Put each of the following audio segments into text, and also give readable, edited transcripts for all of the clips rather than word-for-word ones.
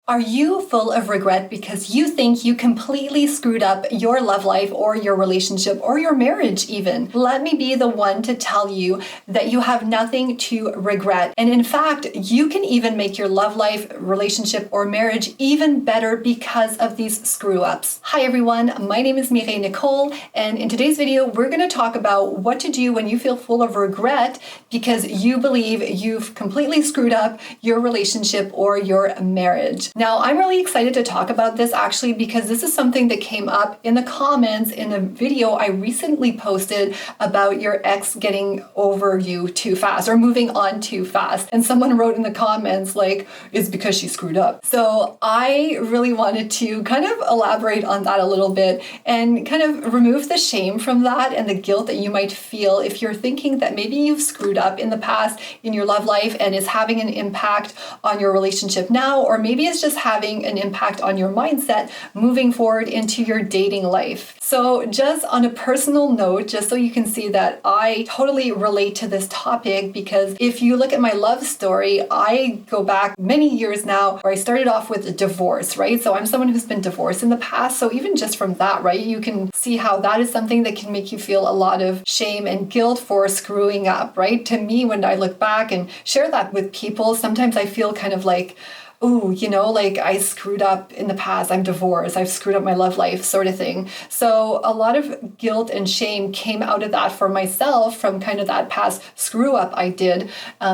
Are you full of regret because you think you completely screwed up your love life or your relationship or your marriage even? Let me be the one to tell you that you have nothing to regret. And in fact, you can even make your love life, relationship, or marriage even better because of these screw ups. Hi everyone, my name is Mireille Nicole, and in today's video, we're going to talk about what to do when you feel full of regret because you believe you've completely screwed up your relationship or your marriage. Now, I'm really excited to talk about this actually because this is something that came up in the comments in a video I recently posted about your ex getting over you too fast or moving on too fast. And someone wrote in the comments like, it's because she screwed up. So I really wanted to kind of elaborate on that a little bit and kind of remove the shame from that and the guilt that you might feel if you're thinking that maybe you've screwed up in the past in your love life and it's having an impact on your relationship now, or maybe it's just having an impact on your mindset moving forward into your dating life. So just on a personal note, just so you can see that I totally relate to this topic, because if you look at my love story, I go back many years now where I started off with a divorce, right? So I'm someone who's been divorced in the past. So even just from that, right, you can see how that is something that can make you feel a lot of shame and guilt for screwing up, right? To me, when I look back and share that with people, sometimes I feel kind of like, oh, like I screwed up in the past, I'm divorced, I've screwed up my love life sort of thing. So a lot of guilt and shame came out of that for myself from kind of that past screw up I did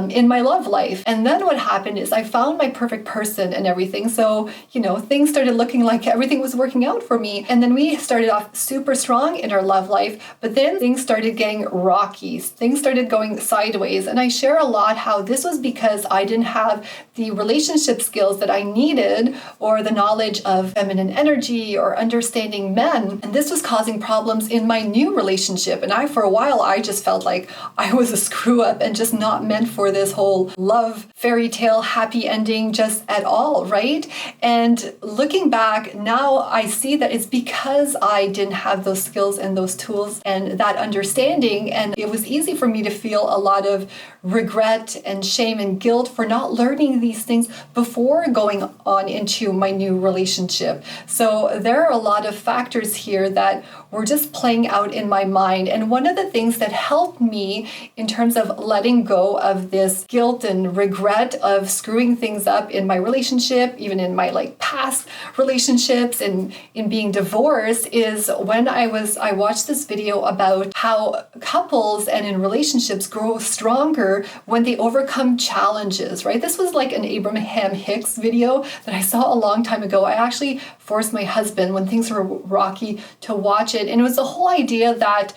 in my love life. And then what happened is I found my perfect person and everything. So, things started looking like everything was working out for me. And then we started off super strong in our love life, but then things started getting rocky. Things started going sideways. And I share a lot how this was because I didn't have the relationship skills that I needed or the knowledge of feminine energy or understanding men. And this was causing problems in my new relationship. And for a while, I just felt like I was a screw up and just not meant for this whole love, fairy tale, happy ending just at all, right? And looking back now, I see that it's because I didn't have those skills and those tools and that understanding. And it was easy for me to feel a lot of regret and shame and guilt for not learning these things before going on into my new relationship. So there are a lot of factors here that were just playing out in my mind. And one of the things that helped me in terms of letting go of this guilt and regret of screwing things up in my relationship, even in my past relationships and in being divorced, is when I watched this video about how couples and in relationships grow stronger when they overcome challenges, right? This was like an Abraham Hicks video that I saw a long time ago. I actually forced my husband when things were rocky to watch it. And it was the whole idea that,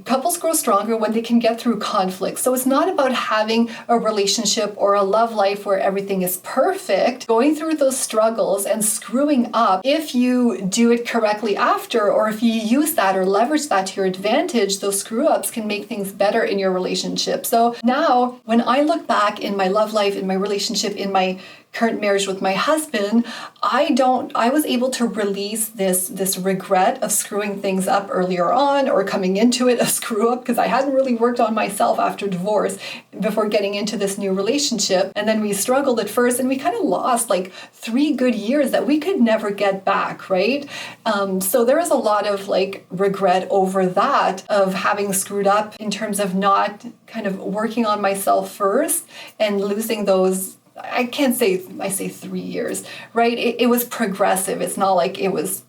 couples grow stronger when they can get through conflict. So it's not about having a relationship or a love life where everything is perfect, going through those struggles and screwing up. If you do it correctly after, or if you use that or leverage that to your advantage, those screw ups can make things better in your relationship. So now when I look back in my love life, in my relationship, in my current marriage with my husband, I was able to release this regret of screwing things up earlier on or coming into it a screw up because I hadn't really worked on myself after divorce before getting into this new relationship. And then we struggled at first and we kind of lost 3 good years that we could never get back, right? So there was a lot of regret over that of having screwed up in terms of not kind of working on myself first and losing those. I can't say, I say 3 years, right? It was progressive. It's not like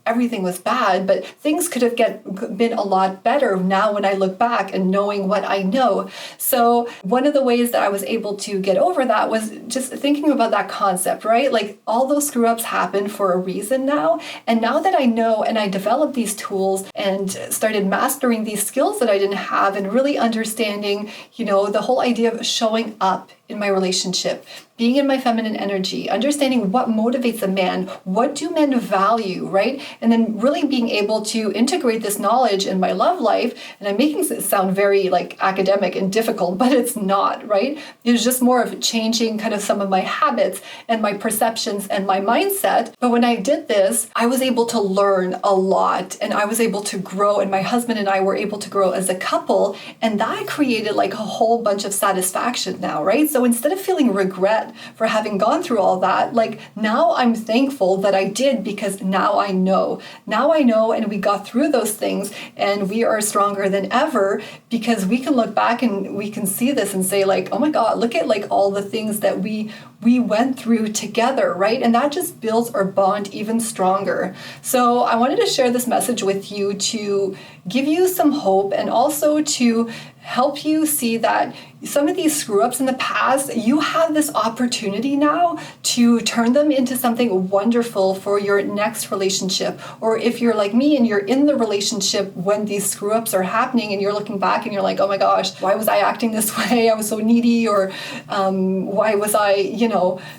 everything was bad, but things could have been a lot better now when I look back and knowing what I know. So one of the ways that I was able to get over that was just thinking about that concept, right? All those screw ups happen for a reason now. And now that I know and I developed these tools and started mastering these skills that I didn't have and really understanding, the whole idea of showing up in my relationship, being in my feminine energy, understanding what motivates a man, what do men value, right? And then really being able to integrate this knowledge in my love life. And I'm making it sound very academic and difficult, but it's not, right? It's just more of changing kind of some of my habits and my perceptions and my mindset. But when I did this, I was able to learn a lot and I was able to grow, and my husband and I were able to grow as a couple. And that created a whole bunch of satisfaction now, right? So So instead of feeling regret for having gone through all that, like now I'm thankful that I did, because now I know. Now I know, and we got through those things, and we are stronger than ever, because we can look back and we can see this and say like, oh my God, look at like all the things that we went through together, right? And that just builds our bond even stronger. So I wanted to share this message with you to give you some hope, and also to help you see that some of these screw ups in the past, you have this opportunity now to turn them into something wonderful for your next relationship. Or if you're like me and you're in the relationship when these screw ups are happening and you're looking back and you're like, oh my gosh, why was I acting this way? I was so needy. Or why was I,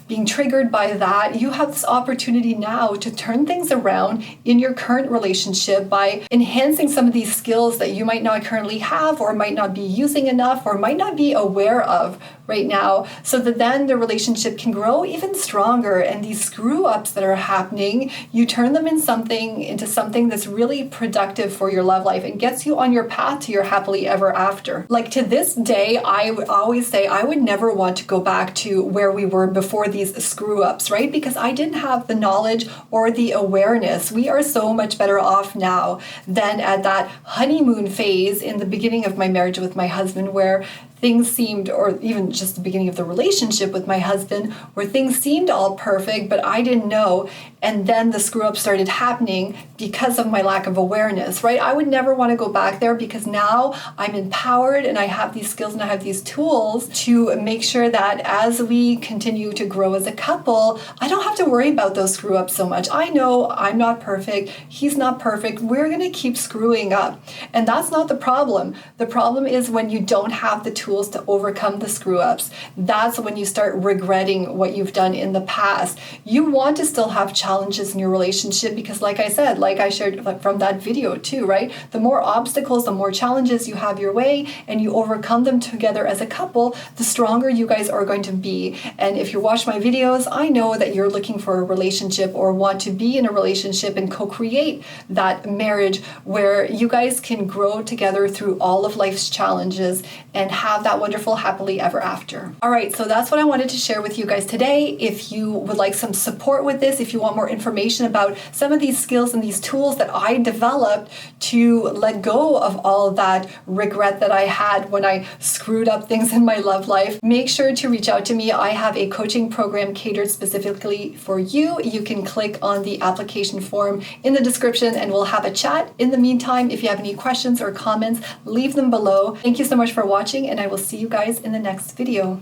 being triggered by that? You have this opportunity now to turn things around in your current relationship by enhancing some of these skills that you might not currently have, or might not be using enough, or might not be aware of right now, so that then the relationship can grow even stronger. And these screw ups that are happening, you turn them into something that's really productive for your love life and gets you on your path to your happily ever after. Like to this day, I would always say I would never want to go back to where we were before these screw ups, right? Because I didn't have the knowledge or the awareness. We are so much better off now than at that honeymoon phase in the beginning of my marriage with my husband, where things seemed, or even just the beginning of the relationship with my husband, where things seemed all perfect, but I didn't know. And then the screw up started happening because of my lack of awareness, right? I would never want to go back there, because now I'm empowered and I have these skills and I have these tools to make sure that as we continue to grow as a couple, I don't have to worry about those screw ups so much. I know I'm not perfect. He's not perfect. We're going to keep screwing up. And that's not the problem. The problem is when you don't have the tools to overcome the screw ups. That's when you start regretting what you've done in the past. You want to still have challenges in your relationship, because like I said, like I shared from that video too, right? The more obstacles, the more challenges you have your way, and you overcome them together as a couple, the stronger you guys are going to be. And if you watch my videos, I know that you're looking for a relationship or want to be in a relationship and co-create that marriage where you guys can grow together through all of life's challenges and have that wonderful happily ever after. All right, so that's what I wanted to share with you guys today. If you would like some support with this, if you want more information about some of these skills and these tools that I developed to let go of all of that regret that I had when I screwed up things in my love life, make sure to reach out to me. I have a coaching program catered specifically for you. You can click on the application form in the description and we'll have a chat. In the meantime, if you have any questions or comments, leave them below. Thank you so much for watching, and I will see you guys in the next video.